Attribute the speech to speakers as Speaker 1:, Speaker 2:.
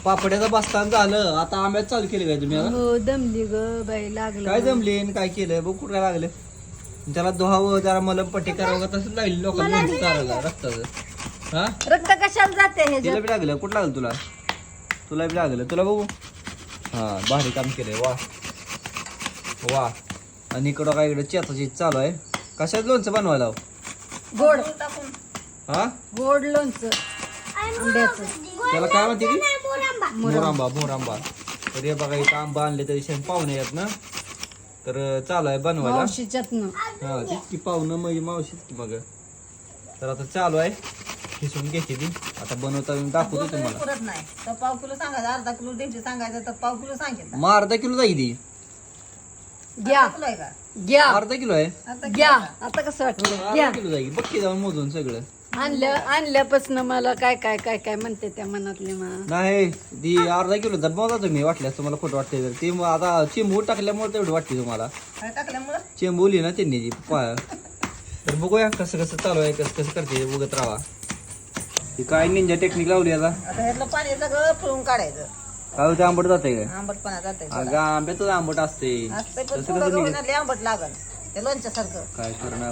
Speaker 1: पापड्याचं बसताना झालं, आता आंब्यात चालू केले काय तुम्ही?
Speaker 2: हो दमली ग बाई, लागलं
Speaker 1: काय जमले आणि काय केलंय बघ, कुठं काय लागलं? त्याला धुवावं जरा मलमपट्टी करावं का तसं लागली लोकांना लोणचं चारायला रक्ताचं. हा
Speaker 2: रक्त कशाला जाते हे
Speaker 1: तिला बी लागलं, कुठं लागलं तुला? तुला बी लागलं, तुला बघू. हा भारी काम केलंय, वा वा. आणि इकडं काय इकडे चेताची चालू आहे. कशात लोणचं बनवायला?
Speaker 2: गोड
Speaker 1: हा
Speaker 2: गोड लोणचं आंब्याचं.
Speaker 1: त्याला काय म्हणते की मोरांबा. मोरांबा. तर हे बघा इथं आंबा आणले तरी शेण पाहुणे आहेत ना, तर चालू आहे बनवायला.
Speaker 2: मावशीच्यातनं.
Speaker 1: हा तीच की पाहुणं म्हणजे मावशीच की बघ. तर आता चालू आहे, खिसून घेते ती. आता बनवता दाखवतो तुम्हाला.
Speaker 3: पुरत नाही तर पाव किलो सांगायचं, अर्धा किलो द्यायची सांगायचं तर पाव किलो सांगितलं.
Speaker 1: मग अर्धा किलो जाईल ती.
Speaker 2: घ्या
Speaker 3: किलो आहे का?
Speaker 2: घ्या
Speaker 1: अर्धा किलो आहे.
Speaker 3: अर्धा
Speaker 2: घ्या. आता कसं वाटलं? घ्या.
Speaker 1: अर्धा किलो जाईल, बघ जाऊन मोजून सगळं.
Speaker 2: आणल्यापासून मला काय काय काय काय म्हणते त्या मनातले
Speaker 1: नाही ती अर्धा किलो तर बघा तुम्ही, वाटल्यास तुम्हाला खोटं वाटते तर ती आता चिंबू टाकल्यामुळे तेवढी वाटते तुम्हाला.
Speaker 3: काय टाकल्यामुळं
Speaker 1: चेंबवली ना त्यांनी ती तर बघूया कसं कसं चालू आहे, कसं कसं करते बघत राहा. ती काय निंजा टेक्निक लावली आता.
Speaker 3: आता ह्यातलं पाणी सगळं पिळून काढायचं.
Speaker 1: काय होते आंबट जाते काय?
Speaker 3: आंबटपणा जाते
Speaker 1: अगं आंब्यातच आंबट असते.
Speaker 3: असते पण
Speaker 1: तसं
Speaker 3: थोडं
Speaker 1: कसं
Speaker 3: गहू लय आंबट लागल ते लोणच्यासारखं.
Speaker 1: काय करणार